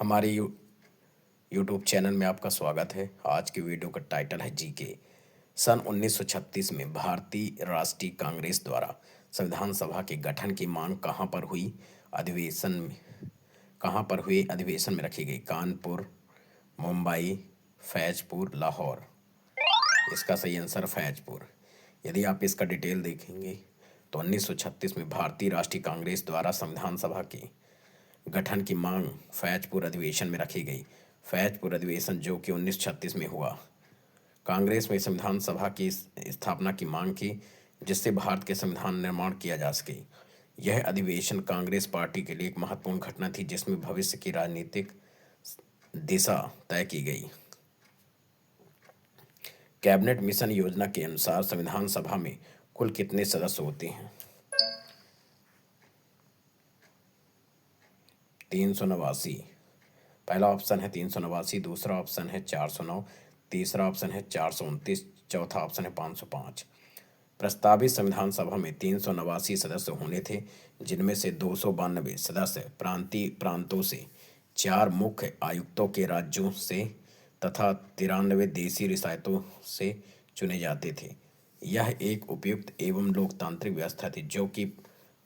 हमारे YouTube channel में आपका स्वागत है। आज की वीडियो का टाइटल है जीके। सन 1936 में भारतीय राष्ट्रीय कांग्रेस द्वारा संविधान सभा के गठन की मांग कहाँ पर हुए अधिवेशन में रखी गई? कानपुर, मुंबई, फैजपुर, लाहौर। इसका सही आंसर फैजपुर। यदि आप इसका डिटेल देखेंगे तो 1936 में भारतीय राष्ट्रीय कांग्रेस द्वारा संविधान सभा के गठन की मांग फैजपुर अधिवेशन में रखी गई। फैजपुर अधिवेशन जो कि 1936 में हुआ। कांग्रेस में संविधान सभा की स्थापना की मांग की जिससे भारत के संविधान निर्माण किया जा सके। यह अधिवेशन कांग्रेस पार्टी के लिए एक महत्वपूर्ण घटना थी जिसमें भविष्य की राजनीतिक दिशा तय की गई। कैबिनेट मिशन योजना के अनुसार संविधान सभा में कुल कितने सदस्य होते हैं? 389। पहला ऑप्शन है 389, दूसरा ऑप्शन है 409, तीसरा ऑप्शन है 429, चौथा ऑप्शन है 505। प्रस्तावित संविधान सभा में 389 सदस्य होने थे जिनमें से 292 सदस्य प्रांतों से, 4 मुख्य आयुक्तों के राज्यों से तथा 93 देशी रियासतों से चुने जाते थे। यह एक उपयुक्त एवं लोकतांत्रिक व्यवस्था थी जो कि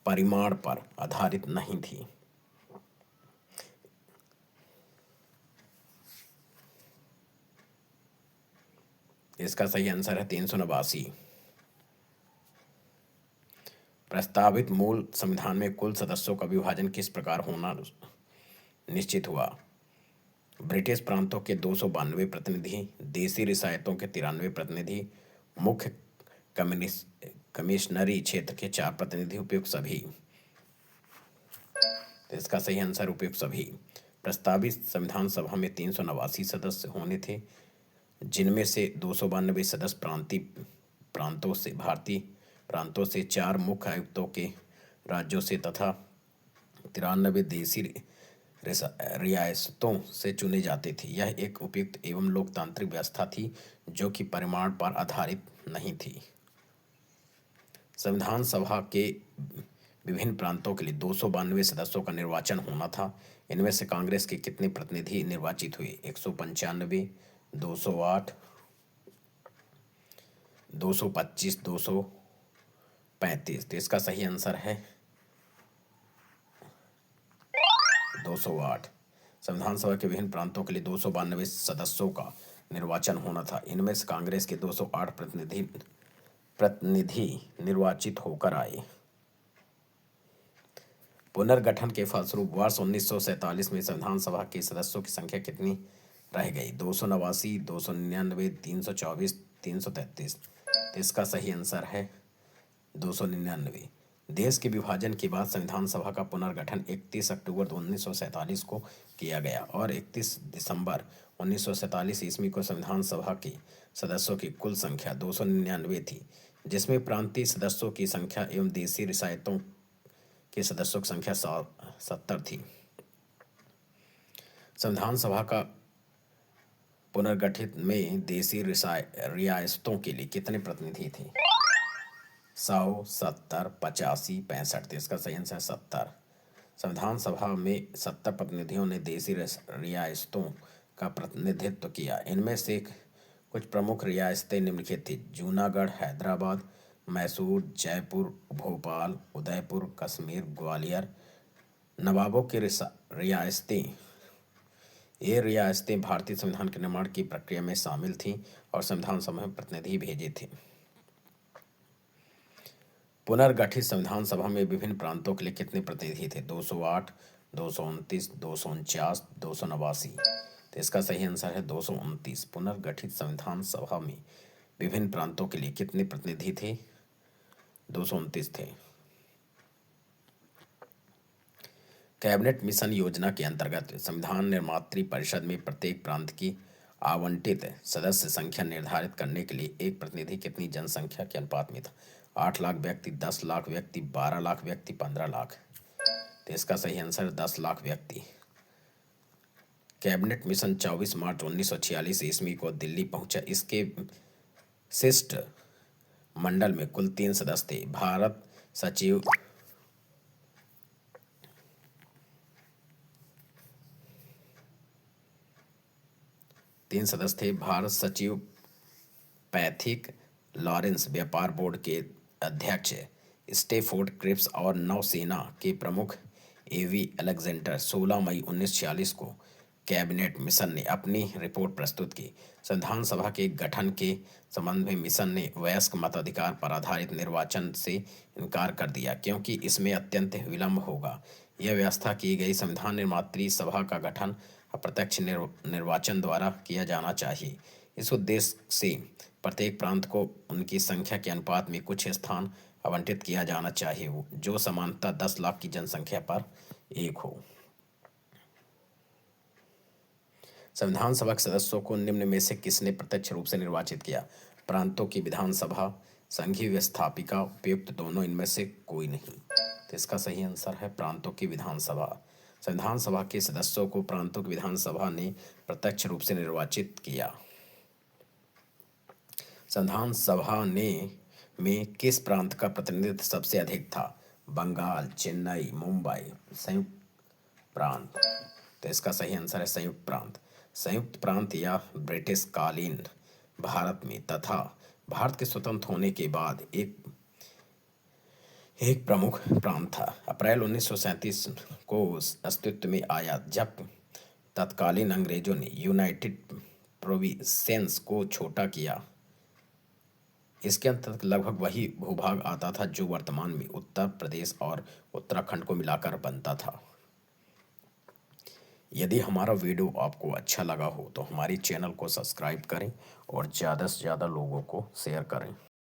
परिमाण पर आधारित नहीं थी। इसका सही आंसर है 389। प्रस्तावित मूल संविधान में कुल सदस्यों का विभाजन किस प्रकार होना निश्चित हुआ? ब्रिटिश प्रांतों के 292 प्रतिनिधि, देशी रियासतों के 93 प्रतिनिधि, मुख्य कमिश्नरी क्षेत्र के 4 प्रतिनिधि, उपयुक्त सभी। तो इसका सही आंसर उपयुक्त सभी। प्रस्तावित संविधान सभा में 389 सदस्य होने थे जिनमें से 292 सदस्य भारतीय प्रांतों से, 4 मुख्य आयुक्तों के राज्यों से तथा 93 देशी रियासतों से चुने जाते थे। यह एक उपयुक्त एवं लोकतांत्रिक व्यवस्था थी जो कि परिमाण पर आधारित नहीं थी। संविधान सभा के विभिन्न प्रांतों के लिए 292 सदस्यों का निर्वाचन होना था। इनमें से कांग्रेस के कितने प्रतिनिधि निर्वाचित हुए? 195, 208, 225, 235। तो इसका सही आंसर है 208। संविधान सभा के विभिन्न प्रांतों के लिए 292 सदस्यों का निर्वाचन होना था। इनमें से कांग्रेस के 208 प्रतिनिधि निर्वाचित होकर आए। पुनर्गठन के फलस्वरूप वर्ष 1947 में संविधान सभा के सदस्यों की संख्या कितनी रह गई? 289, 299, 324, 333। इसका सही आंसर है 299। देश के विभाजन के बाद संविधान सभा का पुनर्गठन 31 अक्टूबर 1947 को किया गया और 31 दिसंबर 1947 ईस्वी को संविधान सभा के सदस्यों की कुल संख्या 299 थी जिसमें प्रांतीय सदस्यों की संख्या एवं देशी रियासतों के सदस्यों की संख्या 70 थी। संविधान सभा का पुनर्गठित में देशी रियासतों के लिए कितने प्रतिनिधि थे? 100, 70, 85, 65। इसका सही आंसर 70। संविधान सभा में 70 प्रतिनिधियों ने देशी रियासतों का प्रतिनिधित्व किया। इनमें से कुछ प्रमुख रियासतें निम्नलिखित थी: जूनागढ़, हैदराबाद, मैसूर, जयपुर, भोपाल, उदयपुर, कश्मीर, ग्वालियर। नवाबों की रियासतें ये रियासतें भारतीय संविधान के निर्माण की प्रक्रिया में शामिल थीं और संविधान सभा में प्रतिनिधि भेजे थे। पुनर्गठित संविधान सभा में विभिन्न प्रांतों के लिए कितने प्रतिनिधि थे? 208, 229, 249, 289। तो इसका सही आंसर है 229। पुनर्गठित संविधान सभा में विभिन्न प्रांतों के लिए कितने प्रतिनिधि थे? 229 थे। कैबिनेट मिशन योजना के अंतर्गत संविधान निर्मात्री परिषद में प्रत्येक प्रांत की आवंटित सदस्य संख्या निर्धारित करने के लिए एक प्रतिनिधि कितनी जनसंख्या के अनुपात में था? 8 लाख व्यक्ति, 10 लाख व्यक्ति, 12 लाख व्यक्ति, 15 लाख। तो इसका सही आंसर 10 लाख व्यक्ति। कैबिनेट मिशन 24 मार्च 1946 ईस्वी को दिल्ली पहुंचा। इसके शिष्ट मंडल में कुल 3 सदस्य थे: भारत सचिव, 3 सदस्य थे। भारत सचिव पैथिक लॉरेंस, व्यापार बोर्ड के अध्यक्ष स्टेफोर्ड क्रिप्स और नौसेना के प्रमुख एवी अलेक्जेंडर। 16 मई 1946 को कैबिनेट मिशन ने अपनी रिपोर्ट प्रस्तुत की। संविधान सभा के गठन के संबंध में मिशन ने वयस्क मताधिकार पर आधारित निर्वाचन से इनकार कर दिया क्योंकि इसमें अत्यंत विलंब होगा। यह व्यवस्था की गई संविधान निर्मात्री सभा का गठन अप्रत्यक्ष निर्वाचन द्वारा किया जाना चाहिए। इस उद्देश्य से प्रत्येक प्रांत को उनकी संख्या के अनुपात में कुछ स्थान आवंटित किया जाना चाहिए जो समानतः 10 लाख की जनसंख्या पर एक हो। संविधान सभा के सदस्यों को निम्न में से किसने प्रत्यक्ष रूप से निर्वाचित किया? प्रांतों की विधानसभा, संघीय व्यवस्थापिका, उपयुक्त दोनों, इनमें से कोई नहीं। तो इसका सही आंसर है प्रांतों की विधानसभा। संविधान सभा के सदस्यों को प्रांतों की विधानसभा ने प्रत्यक्ष रूप से निर्वाचित किया। संविधान सभा में किस प्रांत का प्रतिनिधित्व सबसे अधिक था? बंगाल, चेन्नई, मुंबई, संयुक्त प्रांत। तो इसका सही आंसर है संयुक्त प्रांत। संयुक्त प्रांत या ब्रिटिश कालीन भारत में तथा भारत के स्वतंत्र होने के बाद एक प्रमुख प्रांत था। अप्रैल 1937 को अस्तित्व में आया जब तत्कालीन अंग्रेजों ने यूनाइटेड प्रोविंसेस को छोटा किया। इसके अंतर्गत लगभग वही भूभाग आता था जो वर्तमान में उत्तर प्रदेश और उत्तराखंड को मिलाकर बनता था। यदि हमारा वीडियो आपको अच्छा लगा हो तो हमारी चैनल को सब्सक्राइब करें और ज़्यादा से ज़्यादा लोगों को शेयर करें।